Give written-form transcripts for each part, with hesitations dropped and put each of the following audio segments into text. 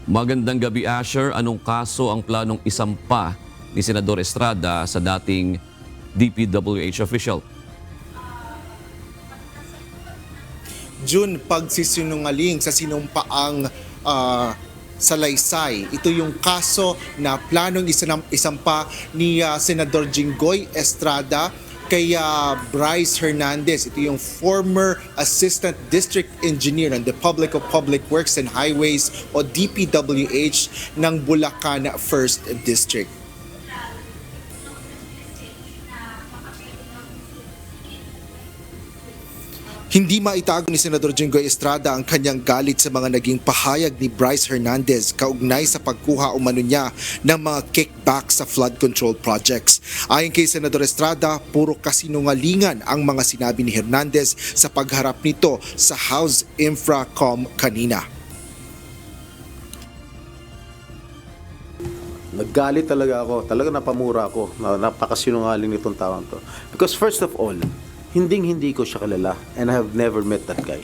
Magandang gabi, Asher. Anong kaso ang planong isampa ni Senador Estrada sa dating DPWH official? June, pagsisinungaling sa sinumpaang salaysay. Ito yung kaso na planong isampa ni Senador Jinggoy Estrada kay Bryce Hernandez. Ito yung former Assistant District Engineer ng Republic of Public Works and Highways o DPWH ng Bulacan 1st District. Hindi maitago ni Senador Jinggoy Estrada ang kanyang galit sa mga naging pahayag ni Bryce Hernandez kaugnay sa pagkuha umano niya ng mga kickback sa flood control projects. Ayon kay Senador Estrada, puro kasinungalingan ang mga sinabi ni Hernandez sa pagharap nito sa House Infracom kanina. Naggalit talaga ako, talaga napamura ako, napakasinungaling nitong taong to. Because first of all, hindi ko siya kilala and I have never met that guy.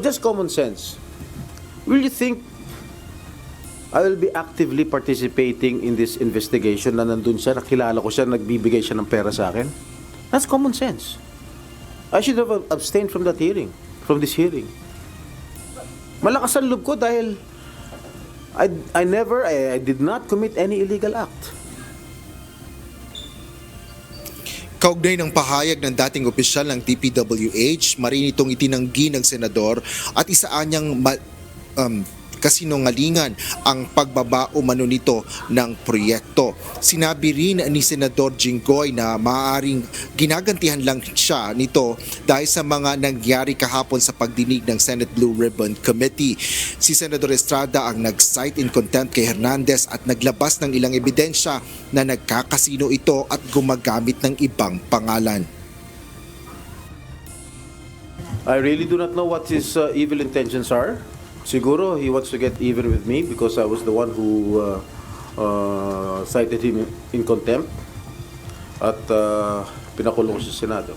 Just common sense. Will you think I will be actively participating in this investigation na nandun siya, nakilala ko siya, nagbibigay siya ng pera sa akin? That's common sense. I should have abstained from this hearing. Malakas ang loob ko dahil I did not commit any illegal act. Kaugnay ng pahayag ng dating opisyal ng DPWH, marinitong itinanggi ng senador at isaanyang kasinungalingan ang pagbaba umano nito ng proyekto. Sinabi rin ni Senador Jinggoy na maaaring ginagantihan lang siya nito dahil sa mga nangyari kahapon sa pagdinig ng Senate Blue Ribbon Committee. Si Senador Estrada ang nag-cite in contempt kay Hernandez at naglabas ng ilang ebidensya na nagkakasino ito at gumagamit ng ibang pangalan. I really do not know what his evil intentions are. Siguro he wants to get even with me because I was the one who cited him in contempt at pinakulong sa Senado.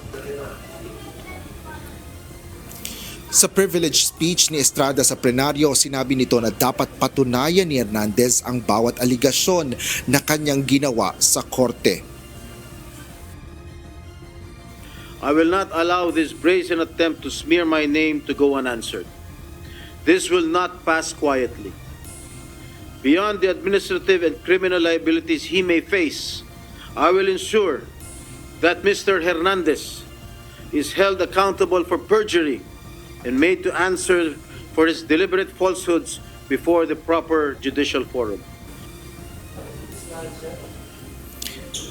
Sa privilege speech ni Estrada sa plenaryo, sinabi nito na dapat patunayan ni Hernandez ang bawat aligasyon na kanyang ginawa sa korte. I will not allow this brazen attempt to smear my name to go unanswered. This will not pass quietly. Beyond the administrative and criminal liabilities he may face, I will ensure that Mr. Hernandez is held accountable for perjury and made to answer for his deliberate falsehoods before the proper judicial forum.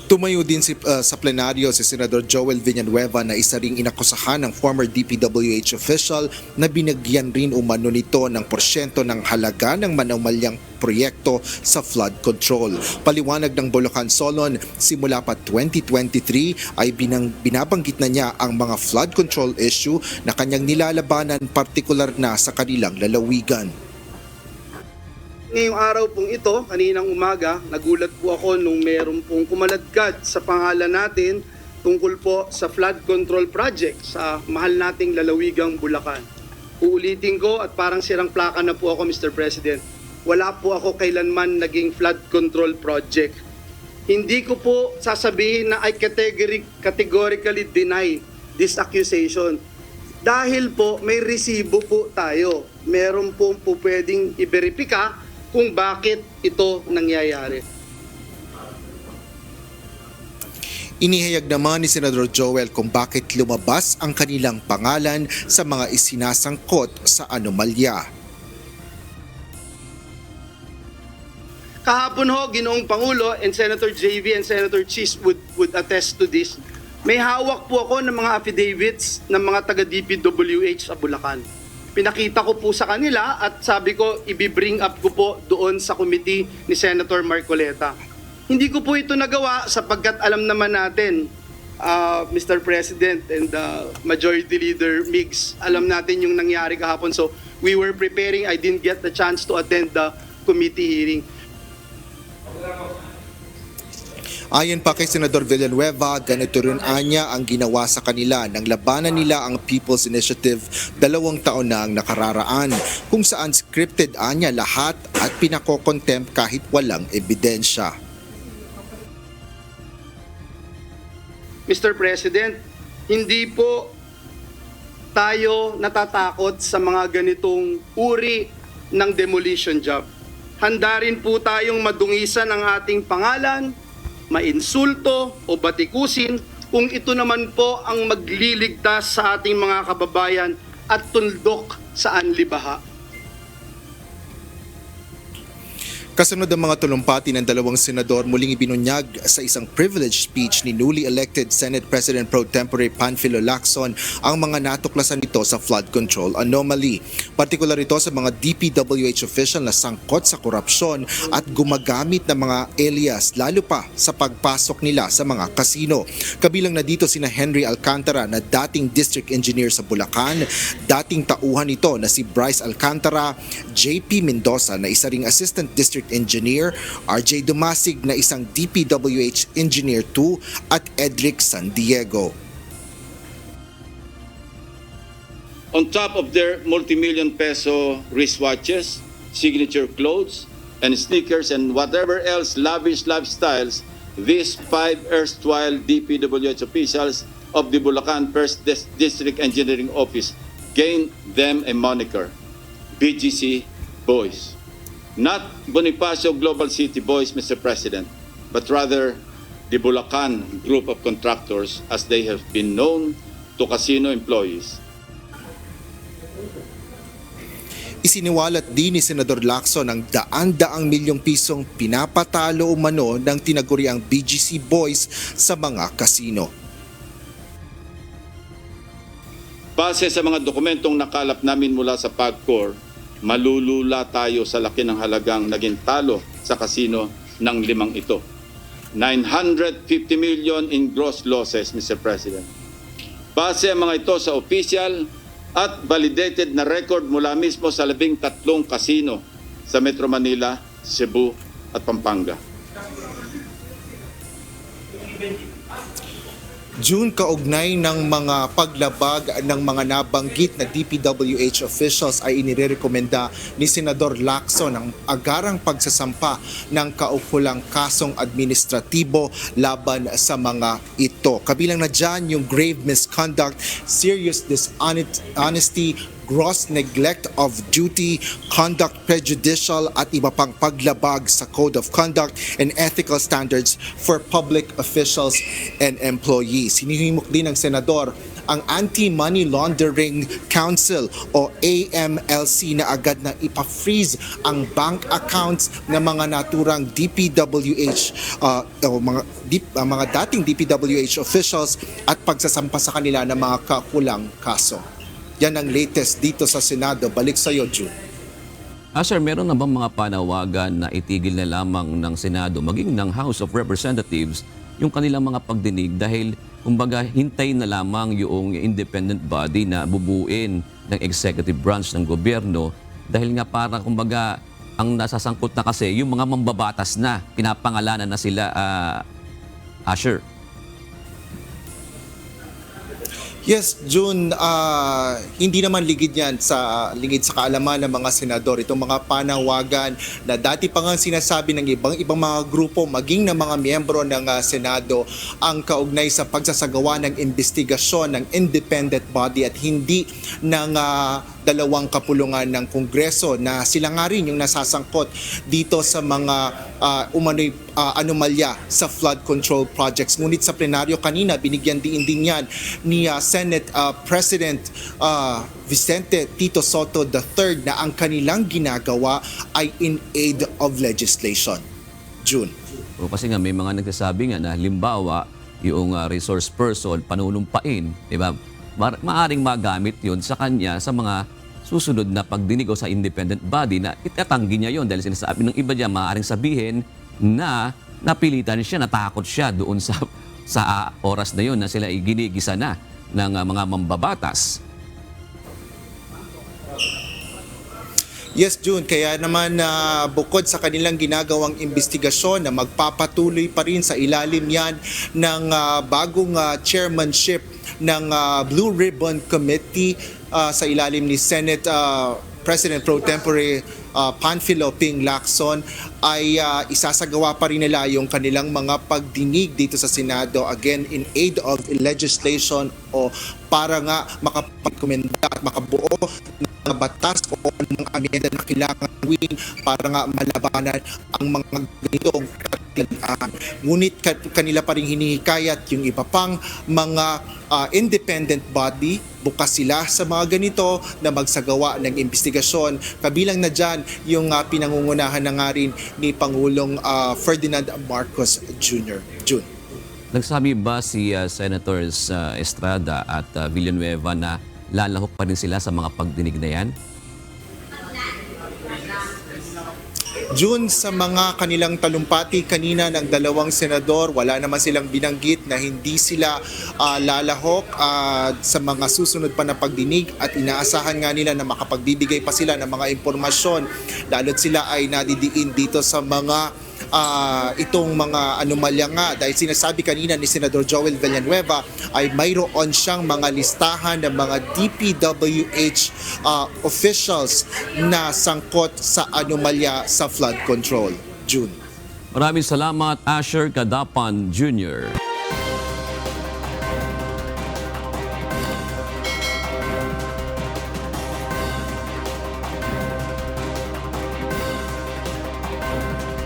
Tumayo din sa plenaryo si Senador Joel Villanueva na isa ring inakusahan ng former DPWH official na binigyan rin umano nito ng porsyento ng halaga ng manumalyang proyekto sa flood control. Paliwanag ng Bulacan Solon, simula pa 2023 ay binabanggit na niya ang mga flood control issue na kanyang nilalabanan, partikular na sa kanilang lalawigan. Ngayong araw pong ito, kaninang umaga, nagulat po ako nung meron pong kumaladkad sa pangalan natin tungkol po sa flood control project sa mahal nating lalawigang Bulacan. Uulitin ko at parang sirang plaka na po ako, Mr. President. Wala po ako kailanman naging flood control project. Hindi ko po sasabihin na I categorically deny this accusation. Dahil po may resibo po tayo. Meron po pwedeng i-verifika kung bakit ito nangyayari. Inihayag naman ni Senador Joel kung bakit lumabas ang kanilang pangalan sa mga isinasangkot sa anomalya. Kahapon ho, Ginoong Pangulo and Senator JV and Senator Cheese would attest to this. May hawak po ako ng mga affidavits ng mga taga-DPWH sa Bulacan. Pinakita ko po sa kanila at sabi ko, i-bring up ko po doon sa committee ni Senator Marcoleta. Hindi ko po ito nagawa sapagkat alam naman natin, Mr. President and Majority Leader Migs, alam natin yung nangyari kahapon. So we were preparing, I didn't get the chance to attend the committee hearing. Ayon pa kay Senador Villanueva, ganito rin anya ang ginawa sa kanila nang labanan nila ang People's Initiative 2 taon na ang nakararaan, kung saan scripted anya lahat at pinakokontempt kahit walang ebidensya. Mr. President, hindi po tayo natatakot sa mga ganitong uri ng demolition job. Handa rin po tayong madungisan ang ating pangalan, mainsulto o batikusin kung ito naman po ang magliligtas sa ating mga kababayan at tuldok sa anlibaha. Kasunod ang mga tulumpati ng dalawang senador, muling ibinunyag sa isang privilege speech ni newly elected Senate President Pro Tempore Panfilo Lacson ang mga natuklasan nito sa flood control anomaly. Partikular ito sa mga DPWH official na sangkot sa korupsyon at gumagamit ng mga alias lalo pa sa pagpasok nila sa mga kasino. Kabilang na dito sina Henry Alcantara na dating district engineer sa Bulacan, dating tauhan nito na si Bryce Alcantara, JP Mendoza na isa ring assistant district engineer, RJ Dumasig na isang DPWH engineer 2 at Edric San Diego. On top of their multi-million peso wristwatches, signature clothes, and sneakers and whatever else lavish lifestyles, these 5 erstwhile DPWH officials of the Bulacan First District Engineering Office gained them a moniker, BGC Boys. Not Bonifacio Global City Boys, Mr. President, but rather the Bulacan group of contractors as they have been known to casino employees. Isiniwalat din ni Senador Lacson ang daan-daang milyong pisong pinapatalo umano ng tinaguriang BGC Boys sa mga kasino. Base sa mga dokumentong nakalap namin mula sa PAGCOR, malulula tayo sa laki ng halagang naging talo sa kasino ng 5 ito. 950 million in gross losses, Mr. President. Base ang mga ito sa official at validated na record mula mismo sa 13 kasino sa Metro Manila, Cebu at Pampanga. June, kaugnay ng mga paglabag ng mga nabanggit na DPWH officials ay inirekomenda ni Senador Lacson ang agarang pagsasampa ng kaukulang kasong administratibo laban sa mga ito. Kabilang na dyan yung grave misconduct, serious dishonesty, gross neglect of duty, conduct prejudicial at iba pang paglabag sa Code of Conduct and Ethical Standards for Public Officials and Employees. Hinihimok din ng Senador ang Anti-Money Laundering Council o AMLC na agad na ipa-freeze ang bank accounts ng mga naturang DPWH mga dating DPWH officials at pagsasampa sa kanila ng mga kakulang kaso. Yan ang latest dito sa Senado. Balik sa iyo, June. Sir, meron na bang mga panawagan na itigil na lamang ng Senado, maging ng House of Representatives, yung kanilang mga pagdinig dahil kumbaga hintay na lamang yung independent body na bubuin ng executive branch ng gobyerno dahil nga para kumbaga ang nasasangkot na kasi yung mga mambabatas na pinapangalanan na sila, Asher. Yes, June, hindi naman lingid sa kaalaman ng mga senador. Itong mga panawagan na dati pa nga sinasabi ng ibang mga grupo, maging ng mga miyembro ng Senado, ang kaugnay sa pagsasagawa ng investigasyon ng independent body at hindi ng dalawang kapulungan ng Kongreso na sila nga rin yung nasasangkot dito sa mga anomalya sa flood control projects. Ngunit sa plenaryo kanina, binigyan din yan ni Senate President Vicente Tito Soto III na ang kanilang ginagawa ay in aid of legislation. June. O kasi nga may mga nagsasabi nga na halimbawa yung resource person panunumpain, di ba? Maaring magamit yun sa kanya sa mga susunod na pagdinig o sa independent body na itatanggi niya yun dahil sinasabi ng iba dyan, maaaring sabihin na napilitan siya, natakot siya doon sa oras na yun na sila ginigisa na ng mga mambabatas. Yes, June. Kaya naman bukod sa kanilang ginagawang investigasyon na magpapatuloy pa rin sa ilalim yan ng bagong chairmanship ng Blue Ribbon Committee sa ilalim ni Senate President Pro Tempore Panfilo Ping Lacson, ay isasagawa pa rin nila yung kanilang mga pagdinig dito sa Senado, again in aid of legislation o para nga makapagkomenda at makabuo ng mga batas o ng amyenda na kailangan gawin para nga malabanan ang mga ganitong katilaan. Ngunit kanila pa rin hinihikayat yung iba pang mga independent body, bukas sila sa mga ganito na magsagawa ng investigasyon. Kabilang na dyan yung pinangungunahan na nga rin ni Pangulong Ferdinand Marcos Jr. June. Nagsabi ba si Senators Estrada at Villanueva na lalahok pa rin sila sa mga pagdinig na yan? June, sa mga kanilang talumpati kanina ng dalawang senador, wala naman silang binanggit na hindi sila lalahok sa mga susunod pa na pagdinig at inaasahan nga nila na makapagbibigay pa sila ng mga impormasyon lalo't sila ay nadidiin dito sa mga itong mga anomalya nga dahil sinasabi kanina ni Senador Joel Villanueva ay mayroon siyang mga listahan ng mga DPWH officials na sangkot sa anomalya sa flood control. June. Maraming salamat, Asher Cadapan Jr.